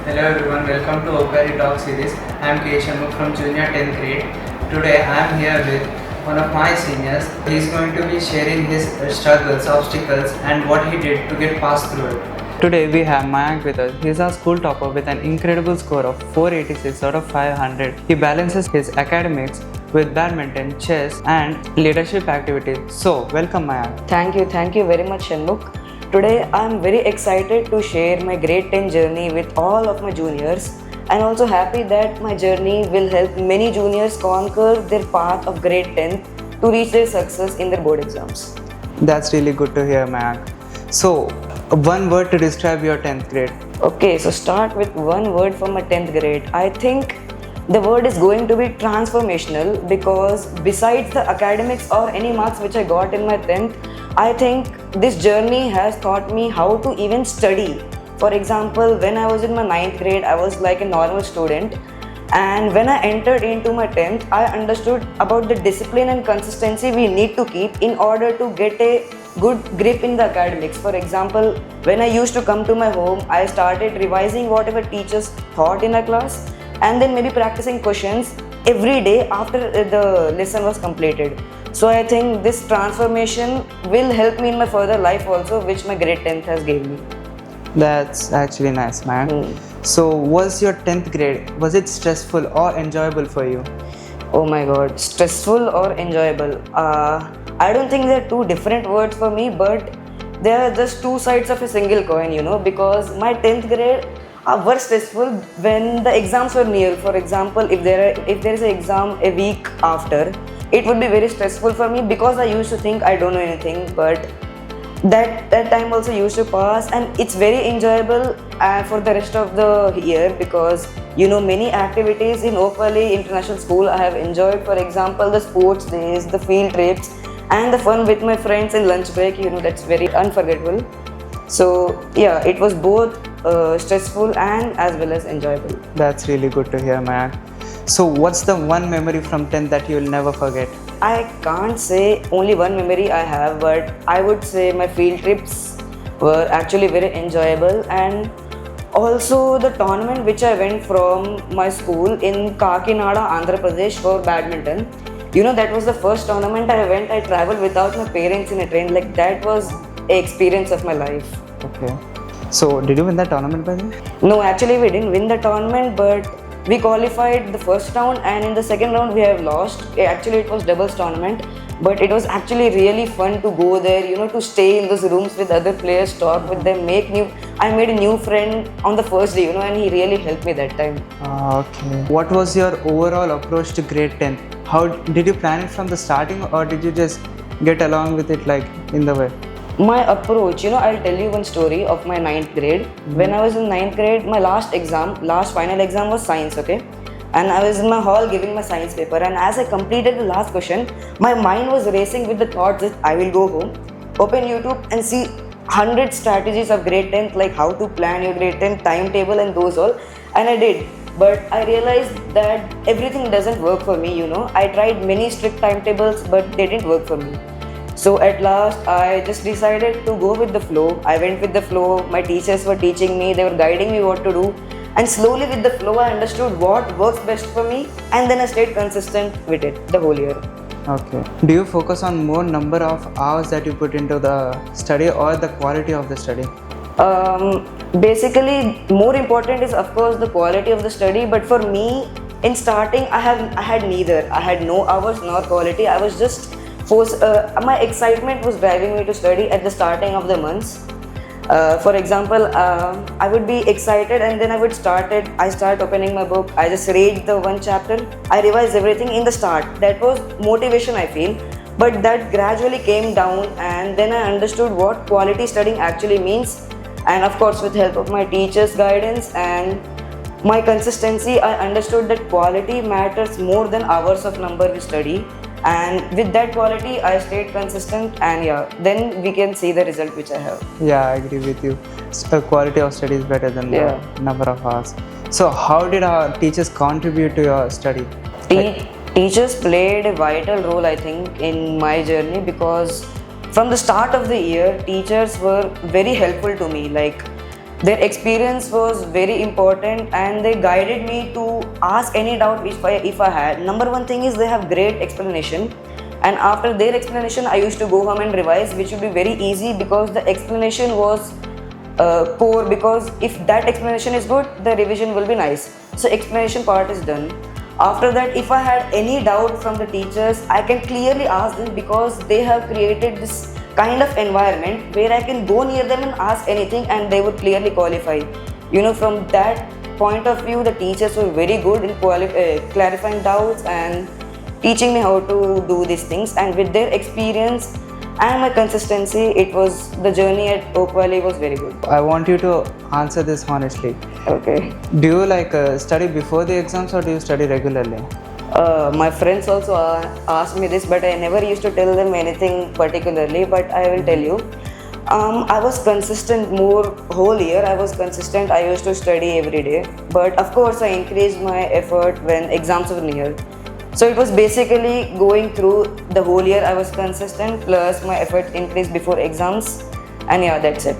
Hello everyone, welcome to Opari Talk series. I am K. Shanmugh from junior 10th grade. Today I am here with one of my seniors. He is going to be sharing his struggles, obstacles and what he did to get past through it. Today we have Mayank with us. He is our school topper with an incredible score of 486 out of 500. He balances his academics with badminton, chess and leadership activities. So, welcome Mayank. Thank you very much, Shanmugh. Today I am very excited to share my grade 10 journey with all of my juniors, and also happy that my journey will help many juniors conquer their path of grade 10 to reach their success in their board exams. That's really good to hear, Mayank. So, one word to describe your 10th grade. Okay, so start with one word for my 10th grade. I think the word is going to be transformational, because besides the academics or any marks which I got in my 10th, I think this journey has taught me how to even study. For example, when I was in my 9th grade, I was like a normal student, and when I entered into my 10th, I understood about the discipline and consistency we need to keep in order to get a good grip in the academics. For example, when I used to come to my home, I started revising whatever teachers taught in a class, and then maybe practicing questions every day after the lesson was completed. So I think this transformation will help me in my further life also, which my grade 10th has given me. That's actually nice, man. So, was your 10th grade, was it stressful or enjoyable for you? Oh my god, stressful or enjoyable? I don't think they're two different words for me, but they are just two sides of a single coin, because my 10th grade were stressful when the exams were near. For example, if there is an exam a week after, it would be very stressful for me, because I used to think I don't know anything, but that time also used to pass, and it's very enjoyable for the rest of the year, because many activities in Oak Valley International School I have enjoyed. For example, the sports days, the field trips, and the fun with my friends in lunch break, that's very unforgettable. So yeah, it was both stressful and as well as enjoyable. That's really good to hear, Mayank. So, what's the one memory from 10th that you'll never forget? I can't say only one memory I have, but I would say my field trips were actually very enjoyable, and also the tournament which I went from my school in Kakinada, Andhra Pradesh for badminton. That was the first tournament I went. I traveled without my parents in a train. Like, that was an experience of my life. Okay. So, did you win that tournament by the way? No, actually we didn't win the tournament, but we qualified the first round, and in the second round we have lost. Actually, it was doubles tournament, but it was actually really fun to go there, to stay in those rooms with other players, talk with them, I made a new friend on the first day, and he really helped me that time. Okay. What was your overall approach to grade 10? How did you plan it from the starting, or did you just get along with it like in the way? My approach, I'll tell you one story of my 9th grade. When I was in 9th grade, my last final exam was science, okay? And I was in my hall giving my science paper, and as I completed the last question, my mind was racing with the thoughts that I will go home, open YouTube and see 100 strategies of grade 10th, like how to plan your grade 10th timetable and those all, and I did. But I realized that everything doesn't work for me, I tried many strict timetables, but they didn't work for me. So at last, I just decided to go with the flow. I went with the flow. My teachers were teaching me, they were guiding me what to do. And slowly with the flow, I understood what works best for me, and then I stayed consistent with it the whole year. Okay. Do you focus on more number of hours that you put into the study or the quality of the study? Basically, more important is of course the quality of the study. But for me, in starting, I had neither. I had no hours nor quality. I was just my excitement was driving me to study at the starting of the months. For example, I would be excited, and then I start opening my book. I just read the one chapter. I revise everything in the start. That was motivation, I feel. But that gradually came down, and then I understood what quality studying actually means. And of course, with help of my teachers' guidance and my consistency, I understood that quality matters more than hours of number we study. And with that quality, I stayed consistent, and yeah, then we can see the result which I have. Yeah, I agree with you. Quality of study is better than the number of hours. So, how did our teachers contribute to your study? Teachers played a vital role, I think, in my journey, because from the start of the year, teachers were very helpful to me. Like, Their experience was very important and they guided me to ask any doubt if I had. Number one thing is they have great explanation, and after their explanation I used to go home and revise, which would be very easy because the explanation was core, because if that explanation is good, the revision will be nice. So explanation part is done. After that, if I had any doubt from the teachers, I can clearly ask them because they have created this kind of environment where I can go near them and ask anything and they would clearly qualify. From that point of view, the teachers were very good in clarifying doubts and teaching me how to do these things. And with their experience and my consistency, it was the journey at Oak Valley was very good. I want you to answer this honestly. Okay. Do you study before the exams or do you study regularly? My friends also asked me this, but I never used to tell them anything particularly. But I will tell you, I was consistent more whole year. I was consistent. I used to study every day. But of course, I increased my effort when exams were near. So it was basically going through the whole year. I was consistent, plus my effort increased before exams, and yeah, that's it.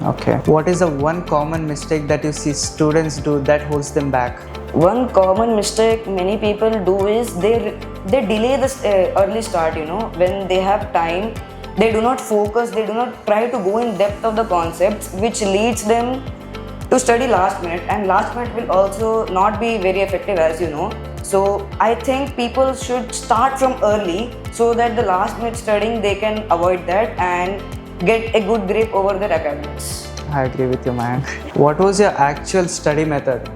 Okay. What is the one common mistake that you see students do that holds them back? One common mistake many people do is they delay this early start. When they have time, they do not focus. They do not try to go in depth of the concepts, which leads them to study last minute, and last minute will also not be very effective, as you know. So I think people should start from early so that the last minute studying they can avoid that and get a good grip over their academics. I agree with you, Mayank. What was your actual study method?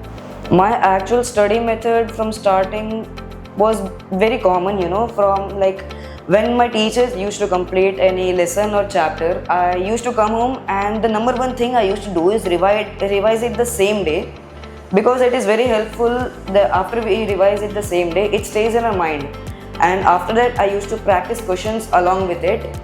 My actual study method from starting was very common, from when my teachers used to complete any lesson or chapter, I used to come home and the number one thing I used to do is revise it the same day, because it is very helpful that after we revise it the same day, it stays in our mind. And after that, I used to practice questions along with it.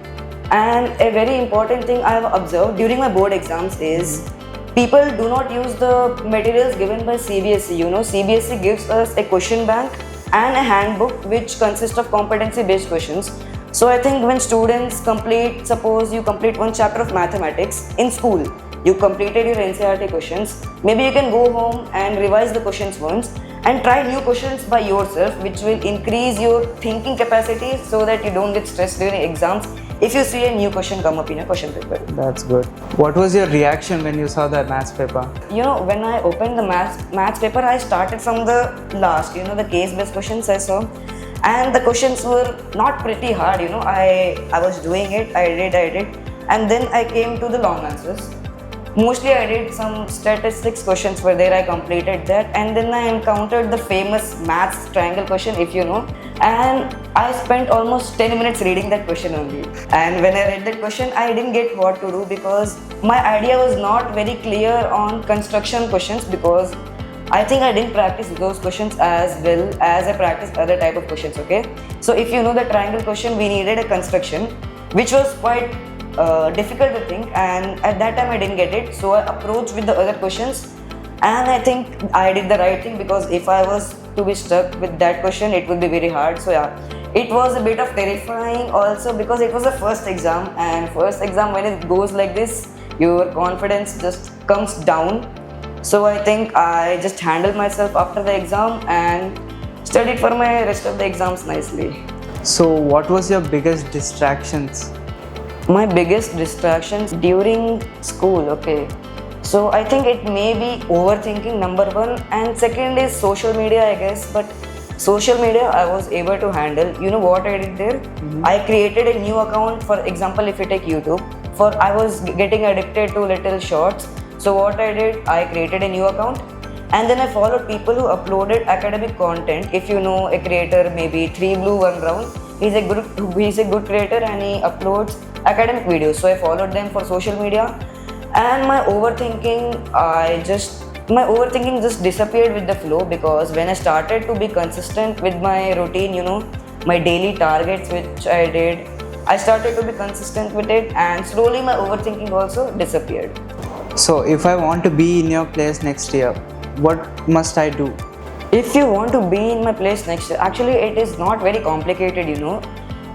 And a very important thing I have observed during my board exams is people do not use the materials given by CBSE. CBSE gives us a question bank and a handbook which consists of competency based questions. So I think when students suppose you complete one chapter of mathematics in school, you completed your NCERT questions, maybe you can go home and revise the questions once and try new questions by yourself, which will increase your thinking capacity so that you don't get stressed during exams if you see a new question come up in a question paper. That's good. What was your reaction when you saw the maths paper? When I opened the maths paper, I started from the last, the case-based questions I saw. And the questions were not pretty hard, I was doing it, I did. And then I came to the long answers. Mostly I did some statistics questions were there, I completed that, and then I encountered the famous maths triangle question, if you know, and I spent almost 10 minutes reading that question only. And when I read that question, I didn't get what to do because my idea was not very clear on construction questions, because I think I didn't practice those questions as well as I practiced other type of questions, okay? So if you know the triangle question, we needed a construction, which was quite difficult to think, and at that time I didn't get it, so I approached with the other questions, and I think I did the right thing, because if I was to be stuck with that question, it would be very hard. So yeah, it was a bit of terrifying also, because it was a first exam, and first exam when it goes like this, your confidence just comes down. So I think I just handled myself after the exam and studied for my rest of the exams nicely. So what was your biggest distractions? My biggest distractions during school, okay. So I think it may be overthinking, number one, and second is social media, I guess. But social media I was able to handle. You know what I did there? I created a new account. For example, if you take YouTube, I was getting addicted to little shorts. So what I did, I created a new account, and then I followed people who uploaded academic content. If you know a creator, maybe 3 Blue 1 Round, he's a good creator and he uploads academic videos. So I followed them for social media, and my overthinking just disappeared with the flow, because when I started to be consistent with my routine, my daily targets which I did, I started to be consistent with it, and slowly my overthinking also disappeared. So if I want to be in your place next year, what must I do? If you want to be in my place next year, actually it is not very complicated,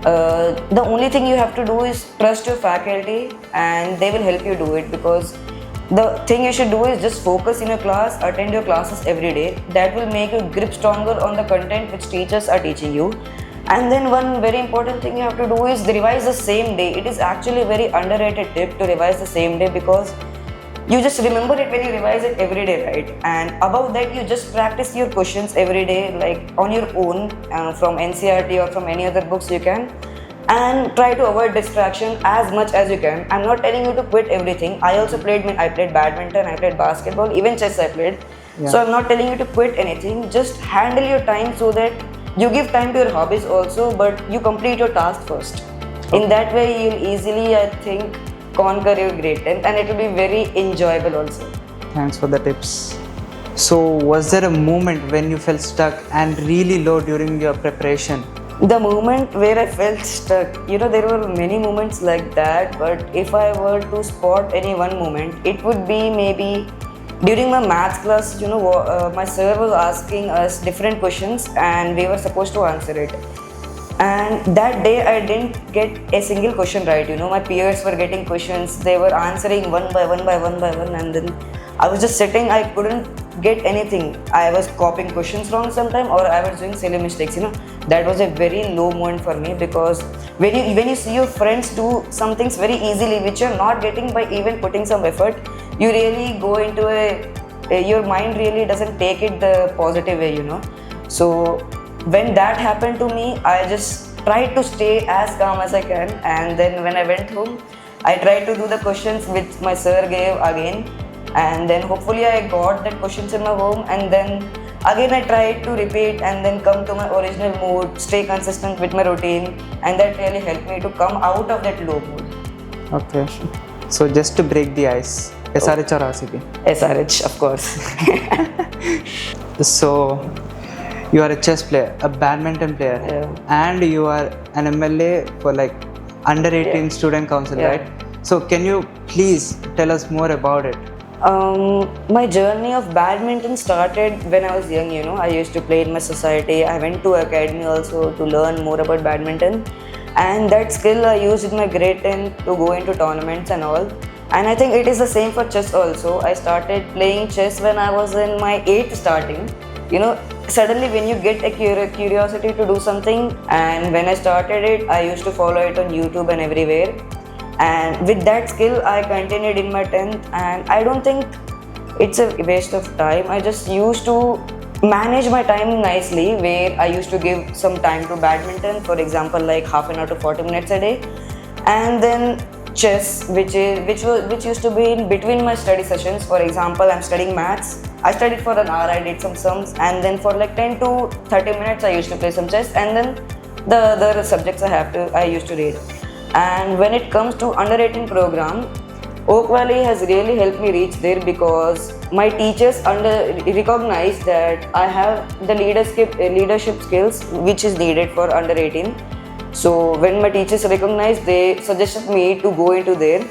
The only thing you have to do is trust your faculty, and they will help you do it, because The thing you should do is just focus in your class, attend your classes every day. That will make you grip stronger on the content which teachers are teaching you. And then one very important thing you have to do is revise the same day. It is actually a very underrated tip to revise the same day, because you just remember it when you revise it every day, right? And above that, you just practice your questions every day, like on your own, from NCRT or from any other books you can, and try to avoid distraction as much as you can. I'm not telling you to quit everything. I played badminton, I played basketball, even chess I played. Yeah. So I'm not telling you to quit anything. Just handle your time so that you give time to your hobbies also, but you complete your task first. In that way, you'll easily, I think, conquer your grade 10, and it will be very enjoyable also. Thanks for the tips. So, was there a moment when you felt stuck and really low during your preparation? The moment where I felt stuck, there were many moments like that, but if I were to spot any one moment, it would be maybe during my maths class. My sir was asking us different questions and we were supposed to answer it. And that day I didn't get a single question right. My peers were getting questions, they were answering one by one, and then I was just sitting, I couldn't get anything. I was copying questions wrong sometime, or I was doing silly mistakes. That was a very low moment for me, because when you see your friends do some things very easily which you're not getting by even putting some effort, you really go into your mind really doesn't take it the positive way. So when that happened to me, I just tried to stay as calm as I can, and then when I went home, I tried to do the questions which my sir gave again, and then hopefully I got that questions in my home, and then again I tried to repeat and then come to my original mood, stay consistent with my routine, and that really helped me to come out of that low mood. Okay. So, just to break the ice, SRH or RCB? SRH, of course. So, you are a chess player, a badminton player, and you are an MLA for like under 18 student council, right? So can you please tell us more about it? My journey of badminton started when I was young. I used to play in my society. I went to academy also to learn more about badminton, and that skill I used in my grade 10 to go into tournaments and all. And I think it is the same for chess also. I started playing chess when I was in my 8th starting. Suddenly when you get a curiosity to do something, and when I started it, I used to follow it on YouTube and everywhere. And with that skill, I continued in my 10th, and I don't think it's a waste of time. I just used to manage my time nicely, where I used to give some time to badminton, for example, like half an hour to 40 minutes a day, and then chess, which used to be in between my study sessions. For example, I'm studying maths. I studied for an hour, I did some sums, and then for like 10 to 30 minutes I used to play some chess, and then the other subjects I used to read. And when it comes to under 18 program, Oak Valley has really helped me reach there, because my teachers recognize that I have the leadership skills which is needed for under 18. So when my teachers recognized, they suggested me to go into there,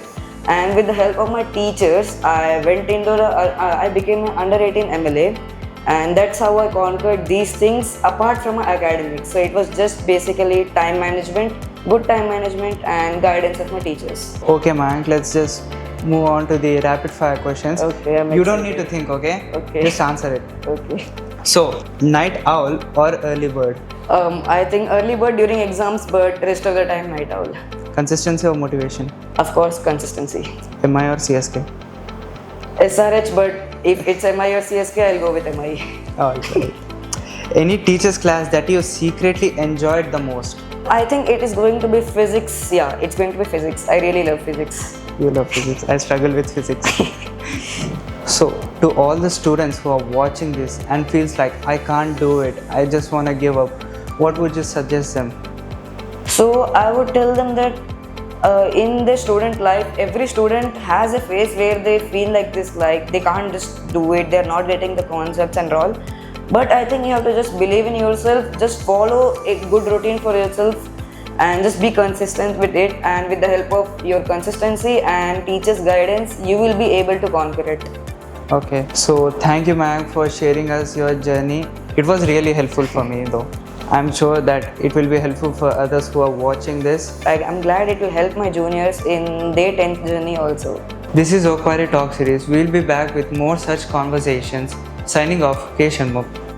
and with the help of my teachers, I became an under 18 MLA, and that's how I conquered these things apart from my academics. So it was just basically time management, good time management, and guidance of my teachers. Okay, Mayank, let's just move on to the rapid fire questions. Okay, you don't need to think, okay? Okay. Just answer it. Okay. So, night owl or early bird? I think early bird during exams, but rest of the time night owl. Consistency or motivation? Of course, consistency. MI or CSK? SRH, but if it's MI or CSK, I'll go with MI. Alright. Any teacher's class that you secretly enjoyed the most? I think it is going to be physics. Yeah, it's going to be physics. I really love physics. You love physics. I struggle with physics. So, to all the students who are watching this and feels like I can't do it, I just want to give up, what would you suggest them? So I would tell them that in their student life, every student has a phase where they feel like this, like they can't just do it, they're not getting the concepts and all. But I think you have to just believe in yourself, just follow a good routine for yourself, and just be consistent with it, and with the help of your consistency and teachers' guidance, you will be able to conquer it. Okay, so thank you, Mayank, for sharing us your journey. It was really helpful for me though. I'm sure that it will be helpful for others who are watching this. I'm glad it will help my juniors in their 10th journey also. This is Okwari Talk series. We'll be back with more such conversations. Signing off, K. Shanmugh.